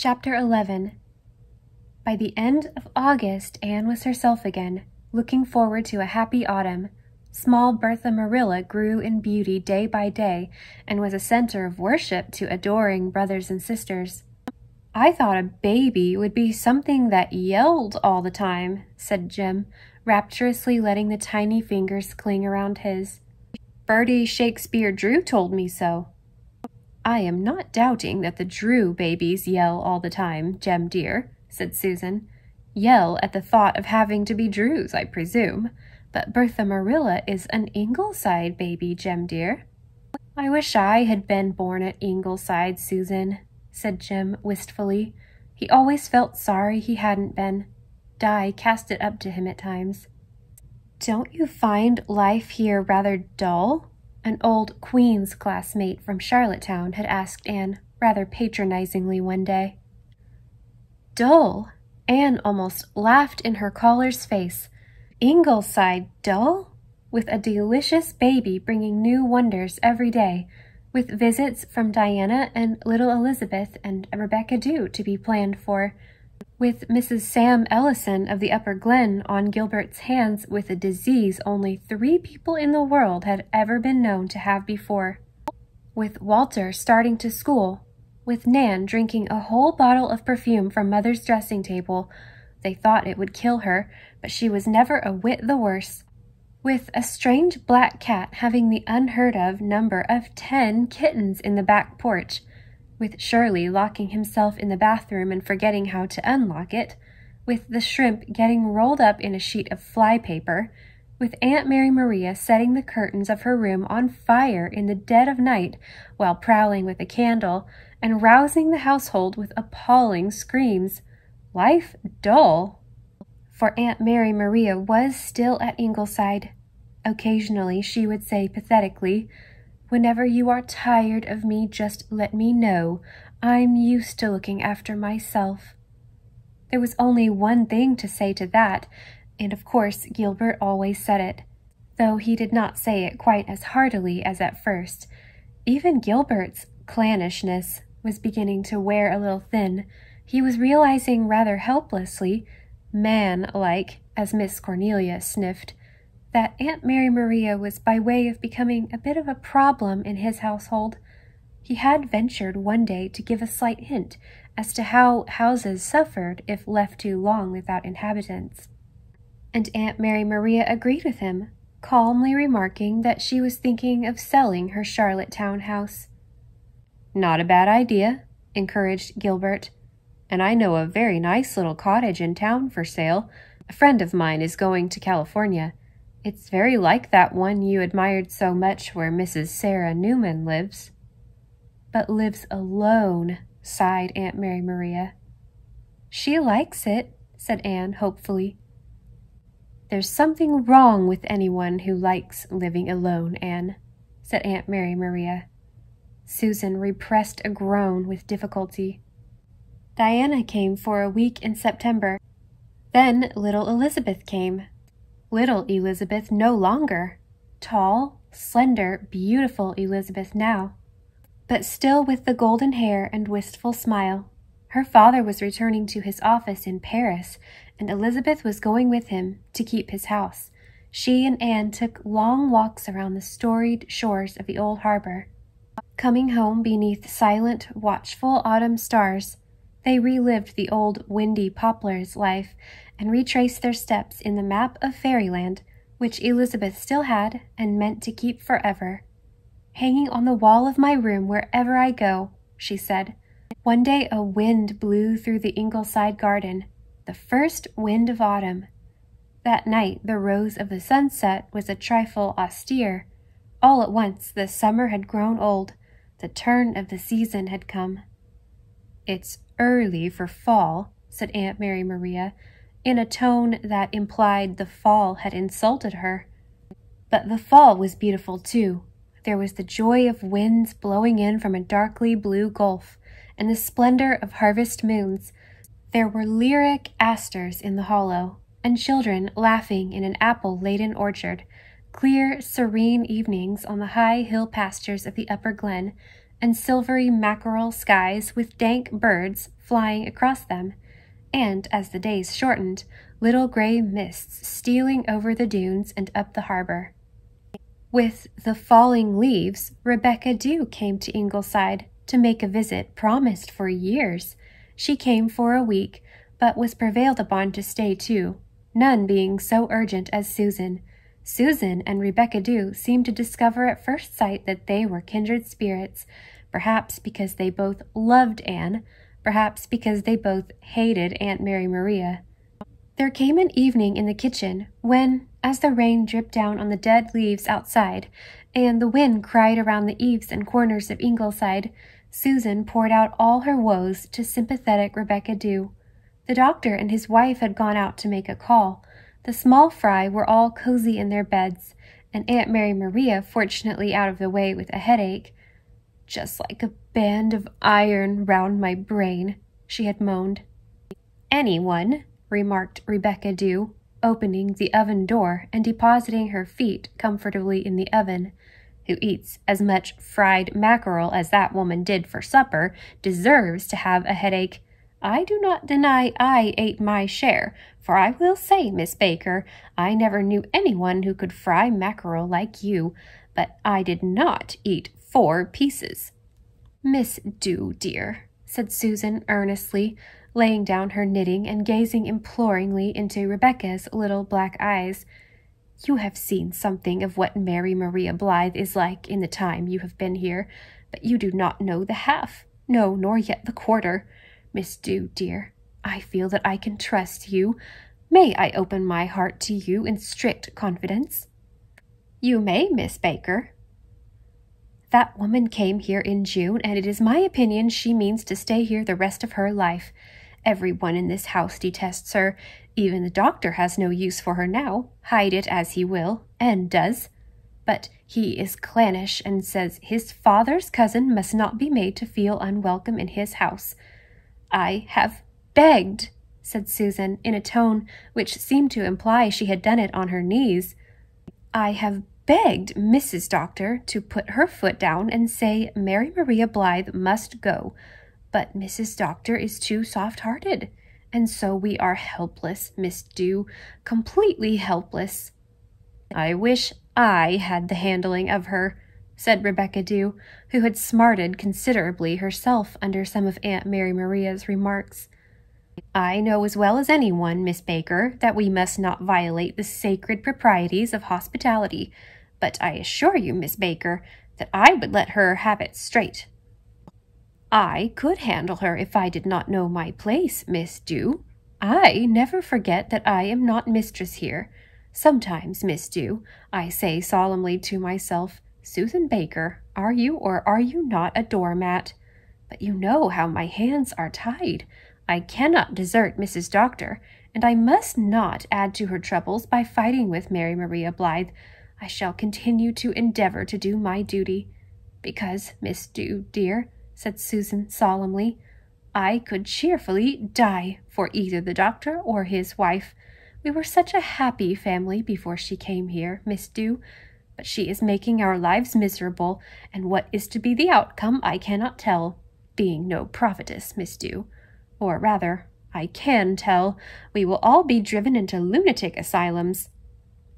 Chapter 11. By the end of August, Anne was herself again, looking forward to a happy autumn. Small Bertha Marilla grew in beauty day by day and was a center of worship to adoring brothers and sisters. "I thought a baby would be something that yelled all the time," said Jim, rapturously letting the tiny fingers cling around his. "Bertie Shakespeare Drew told me so." "I am not doubting that the Drew babies yell all the time, Jem dear," said Susan. "Yell at the thought of having to be Drews, I presume. But Bertha Marilla is an Ingleside baby, Jem dear." "I wish I had been born at Ingleside, Susan," said Jim wistfully. He always felt sorry he hadn't been. Di cast it up to him at times. "Don't you find life here rather dull?" An old Queen's classmate from Charlottetown had asked Anne rather patronizingly one day. Dull? Anne almost laughed in her caller's face. Ingleside dull? With a delicious baby bringing new wonders every day, with visits from Diana and little Elizabeth and Rebecca Dew to be planned for, with Mrs. Sam Ellison of the Upper Glen on Gilbert's hands with a disease only 3 people in the world had ever been known to have before, with Walter starting to school, with Nan drinking a whole bottle of perfume from Mother's dressing table. They thought it would kill her, but she was never a whit the worse, with a strange black cat having the unheard-of number of 10 kittens in the back porch, with Shirley locking himself in the bathroom and forgetting how to unlock it, with the shrimp getting rolled up in a sheet of fly paper, with Aunt Mary Maria setting the curtains of her room on fire in the dead of night while prowling with a candle and rousing the household with appalling screams. Life dull. For Aunt Mary Maria was still at Ingleside. Occasionally she would say pathetically, "Whenever you are tired of me, just let me know. I'm used to looking after myself." There was only one thing to say to that, and of course Gilbert always said it, though he did not say it quite as heartily as at first. Even Gilbert's clannishness was beginning to wear a little thin. He was realizing rather helplessly, man-like, as Miss Cornelia sniffed, that Aunt Mary Maria was by way of becoming a bit of a problem in his household. He had ventured one day to give a slight hint as to how houses suffered if left too long without inhabitants. And Aunt Mary Maria agreed with him, calmly remarking that she was thinking of selling her Charlottetown house. "Not a bad idea," encouraged Gilbert. "And I know a very nice little cottage in town for sale. A friend of mine is going to California. It's very like that one you admired so much where Mrs. Sarah Newman lives." "But lives alone," sighed Aunt Mary Maria. "She likes it," said Anne hopefully. "There's something wrong with anyone who likes living alone, Anne," said Aunt Mary Maria. Susan repressed a groan with difficulty. Diana came for a week in September. Then little Elizabeth came. Little Elizabeth no longer. Tall, slender, beautiful Elizabeth now, but still with the golden hair and wistful smile. Her father was returning to his office in Paris, and Elizabeth was going with him to keep his house. She and Anne took long walks around the storied shores of the old harbor. Coming home beneath silent, watchful autumn stars, they relived the old windy poplar's life and retraced their steps in the map of fairyland, which Elizabeth still had and meant to keep forever. "Hanging on the wall of my room wherever I go," she said. One day a wind blew through the Ingleside garden, the first wind of autumn. That night the rose of the sunset was a trifle austere. All at once the summer had grown old. The turn of the season had come. "It's early for fall," said Aunt Mary Maria, in a tone that implied the fall had insulted her. But the fall was beautiful too. There was the joy of winds blowing in from a darkly blue gulf, and the splendor of harvest moons. There were lyric asters in the hollow, and children laughing in an apple-laden orchard, clear, serene evenings on the high hill pastures of the Upper Glen, and silvery mackerel skies with dank birds flying across them, and, as the days shortened, little gray mists stealing over the dunes and up the harbor. With the falling leaves, Rebecca Dew came to Ingleside to make a visit promised for years. She came for a week, but was prevailed upon to stay too, none being so urgent as Susan. Susan and Rebecca Dew seemed to discover at first sight that they were kindred spirits, perhaps because they both loved Anne, perhaps because they both hated Aunt Mary Maria. There came an evening in the kitchen when, as the rain dripped down on the dead leaves outside, and the wind cried around the eaves and corners of Ingleside, Susan poured out all her woes to sympathetic Rebecca Dew. The doctor and his wife had gone out to make a call. The small fry were all cozy in their beds, and Aunt Mary Maria fortunately out of the way with a headache. "Just like a band of iron round my brain," she had moaned. "Anyone," remarked Rebecca Dew, opening the oven door and depositing her feet comfortably in the oven, "who eats as much fried mackerel as that woman did for supper, deserves to have a headache. I do not deny I ate my share, for I will say, Miss Baker, I never knew anyone who could fry mackerel like you, but I did not eat 4 pieces. "Miss Dew, dear," said Susan earnestly, laying down her knitting and gazing imploringly into Rebecca's little black eyes, "you have seen something of what Mary Maria Blythe is like in the time you have been here, but you do not know the half, no, nor yet the quarter. Miss Dew, dear, I feel that I can trust you. May I open my heart to you in strict confidence?" "You may, Miss Baker." "That woman came here in June, and it is my opinion she means to stay here the rest of her life. Every one in this house detests her. Even the doctor has no use for her now, hide it as he will, and does. But he is clannish and says his father's cousin must not be made to feel unwelcome in his house. I have begged," said Susan, in a tone which seemed to imply she had done it on her knees. "I have begged Mrs. Doctor to put her foot down and say Mary Maria Blythe must go, but Mrs. Doctor is too soft-hearted, and so we are helpless, Miss Dew, completely helpless." "I wish I had the handling of her," said Rebecca Dew, who had smarted considerably herself under some of Aunt Mary Maria's remarks. "I know as well as anyone, Miss Baker, that we must not violate the sacred proprieties of hospitality, but I assure you, Miss Baker, that I would let her have it straight. I could handle her if I did not know my place, Miss Dew. I never forget that I am not mistress here. Sometimes, Miss Dew, I say solemnly to myself, Susan Baker, are you or are you not a doormat? But you know how my hands are tied. I cannot desert Mrs. Doctor, and I must not add to her troubles by fighting with Mary Maria Blythe. I shall continue to endeavor to do my duty. Because, Miss Dew, dear, said Susan solemnly, I could cheerfully die for either the doctor or his wife. We were such a happy family before she came here, Miss Dew, but she is making our lives miserable, and what is to be the outcome I cannot tell, being no prophetess, Miss Dew. Or rather, I can tell, we will all be driven into lunatic asylums.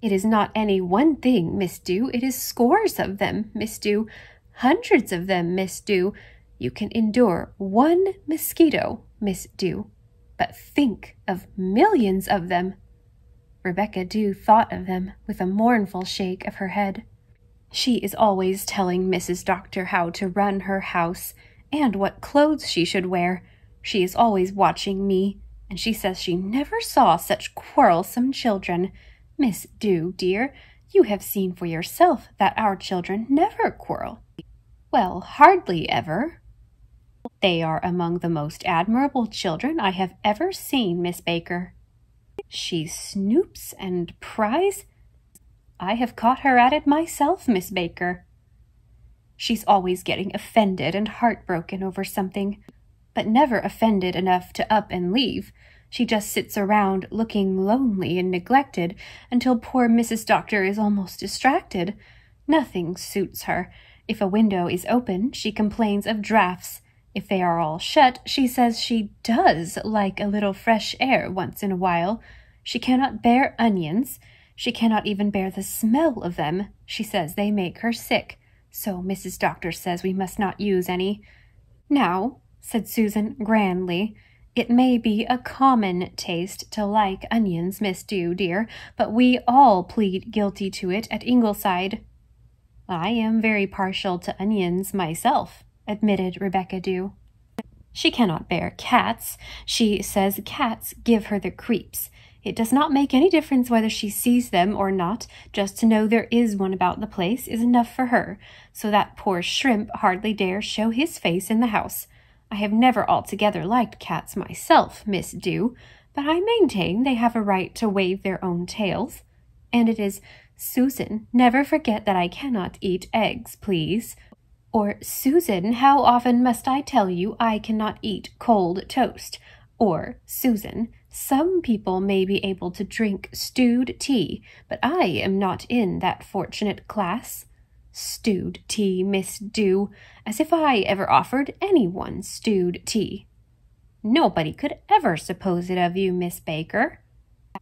It is not any one thing, Miss Dew, it is scores of them, Miss Dew, hundreds of them, Miss Dew. You can endure one mosquito, Miss Dew, but think of millions of them. Rebecca Dew thought of them with a mournful shake of her head. She is always telling Mrs. Doctor how to run her house, and what clothes she should wear. She is always watching me, and she says she never saw such quarrelsome children. Miss Dew, dear, you have seen for yourself that our children never quarrel. Well, hardly ever. They are among the most admirable children I have ever seen, Miss Baker. She snoops and pries. I have caught her at it myself, Miss Baker. She's always getting offended and heartbroken over something, but never offended enough to up and leave. She just sits around looking lonely and neglected until poor Mrs. Doctor is almost distracted. Nothing suits her, If a window is open, she complains of draughts. If they are all shut, she says she does like a little fresh air once in a while. She cannot bear onions. She cannot even bear the smell of them. She says they make her sick. So Mrs. Doctor says we must not use any. Now, said Susan grandly, it may be a common taste to like onions, Miss Dew, dear, but we all plead guilty to it at Ingleside. I am very partial to onions myself, admitted Rebecca Dew. She cannot bear cats. She says cats give her the creeps. It does not make any difference whether she sees them or not. Just to know there is one about the place is enough for her, so that poor Shrimp hardly dares show his face in the house. I have never altogether liked cats myself, Miss Dew, but I maintain they have a right to wave their own tails. And it is, Susan, never forget that I cannot eat eggs, please. Or, Susan, how often must I tell you I cannot eat cold toast? Or, Susan, some people may be able to drink stewed tea, but I am not in that fortunate class. Stewed tea, Miss Dew, as if I ever offered anyone stewed tea. Nobody could ever suppose it of you, Miss Baker.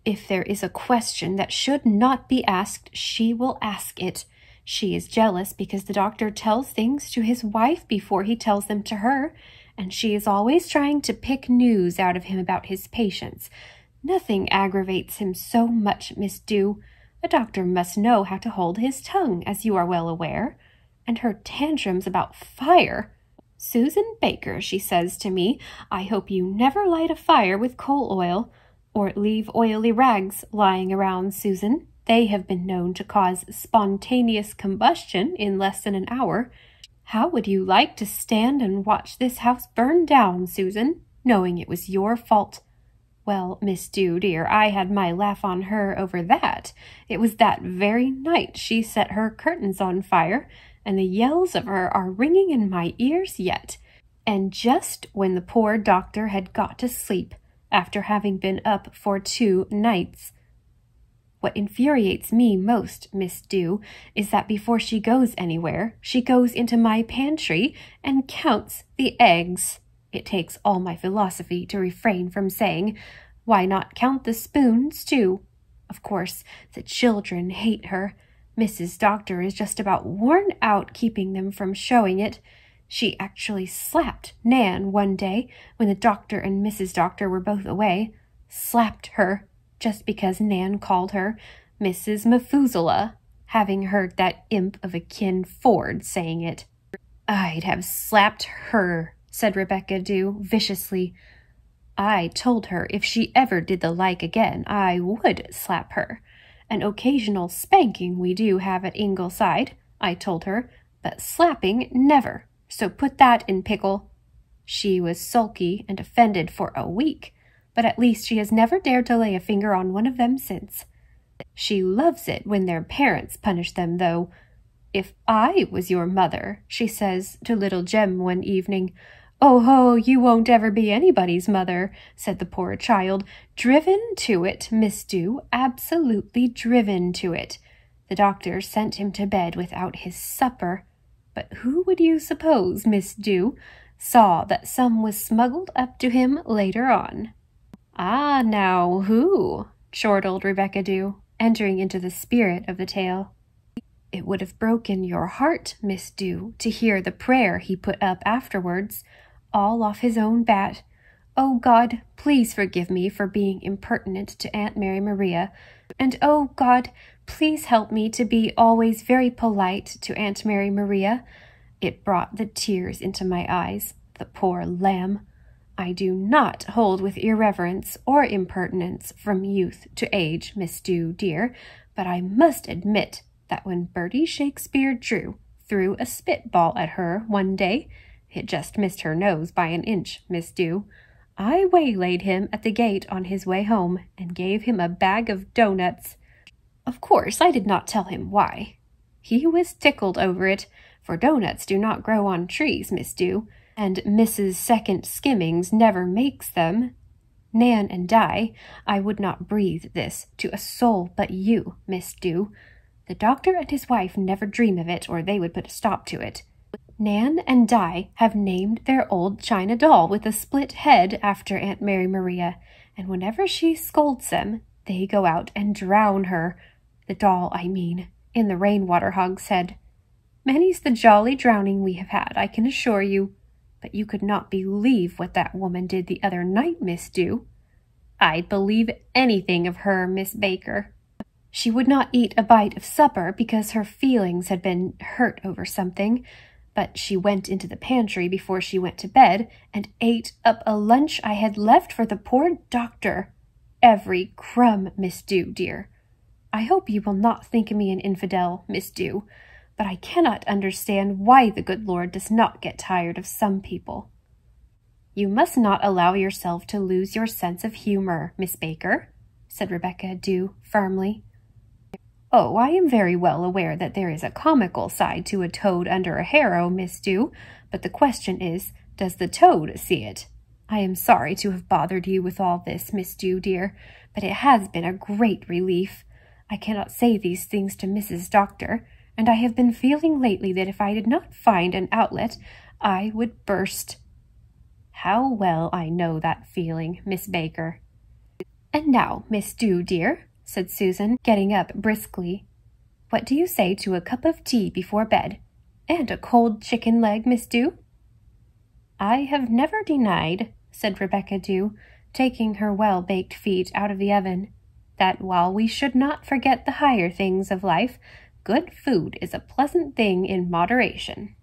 If there is a question that should not be asked, she will ask it. She is jealous because the doctor tells things to his wife before he tells them to her, and she is always trying to pick news out of him about his patients. Nothing aggravates him so much, Miss Dew. A doctor must know how to hold his tongue, as you are well aware. And her tantrums about fire. Susan Baker, she says to me, I hope you never light a fire with coal oil, or leave oily rags lying around, Susan. They have been known to cause spontaneous combustion in less than an hour. How would you like to stand and watch this house burn down, Susan, knowing it was your fault? Well, Miss Dew, dear, I had my laugh on her over that. It was that very night she set her curtains on fire, and the yells of her are ringing in my ears yet. And just when the poor doctor had got to sleep, after having been up for 2 nights. What infuriates me most, Miss Dew, is that before she goes anywhere, she goes into my pantry and counts the eggs. It takes all my philosophy to refrain from saying, why not count the spoons, too? Of course, the children hate her. Mrs. Doctor is just about worn out keeping them from showing it. She actually slapped Nan one day when the doctor and Mrs. Doctor were both away. Slapped her, just because Nan called her Mrs. Methuselah, having heard that imp of a kin Ford saying it. I'd have slapped her, said Rebecca Dew viciously. I told her if she ever did the like again, I would slap her. An occasional spanking we do have at Ingleside, I told her, but slapping never. So put that in pickle. She was sulky and offended for a week, but at least she has never dared to lay a finger on one of them since. She loves it when their parents punish them, though. If I was your mother, she says to little Jem one evening. Oh ho, you won't ever be anybody's mother, said the poor child. Driven to it, Miss Dew, absolutely driven to it. The doctor sent him to bed without his supper. But who would you suppose, Miss Dew, saw that some was smuggled up to him later on? Ah, now, who? chortled Rebecca Dew, entering into the spirit of the tale. It would have broken your heart, Miss Dew, to hear the prayer he put up afterwards, all off his own bat. Oh, God, please forgive me for being impertinent to Aunt Mary Maria, and oh, God, please help me to be always very polite to Aunt Mary Maria. It brought the tears into my eyes, the poor lamb. I do not hold with irreverence or impertinence from youth to age, Miss Dew, dear, but I must admit that when Bertie Shakespeare Drew threw a spitball at her one day, it just missed her nose by an inch, Miss Dew. I waylaid him at the gate on his way home and gave him a bag of doughnuts. Of course, I did not tell him why. He was tickled over it, for doughnuts do not grow on trees, Miss Dew, and Mrs. Second Skimmings never makes them. Nan and I would not breathe this to a soul but you, Miss Dew. The doctor and his wife never dream of it, or they would put a stop to it. Nan and Di have named their old china doll with a split head after Aunt Mary Maria, and whenever she scolds them, they go out and drown her, the doll, I mean, in the rainwater hogshead. Many's the jolly drowning we have had, I can assure you. But you could not believe what that woman did the other night, Miss Dew. I'd believe anything of her, Miss Baker. She would not eat a bite of supper because her feelings had been hurt over something, but she went into the pantry before she went to bed and ate up a lunch I had left for the poor doctor. Every crumb, Miss Dew, dear. I hope you will not think me an infidel, Miss Dew, but I cannot understand why the good Lord does not get tired of some people. You must not allow yourself to lose your sense of humor, Miss Baker, said Rebecca Dew firmly. Oh, I am very well aware that there is a comical side to a toad under a harrow, Miss Dew, but the question is, does the toad see it? I am sorry to have bothered you with all this, Miss Dew, dear, but it has been a great relief. I cannot say these things to Mrs. Doctor, and I have been feeling lately that if I did not find an outlet, I would burst. How well I know that feeling, Miss Baker. And now, Miss Dew, dear, said Susan, getting up briskly, what do you say to a cup of tea before bed? And a cold chicken leg, Miss Dew? I have never denied, said Rebecca Dew, taking her well-baked feet out of the oven, that while we should not forget the higher things of life, good food is a pleasant thing in moderation.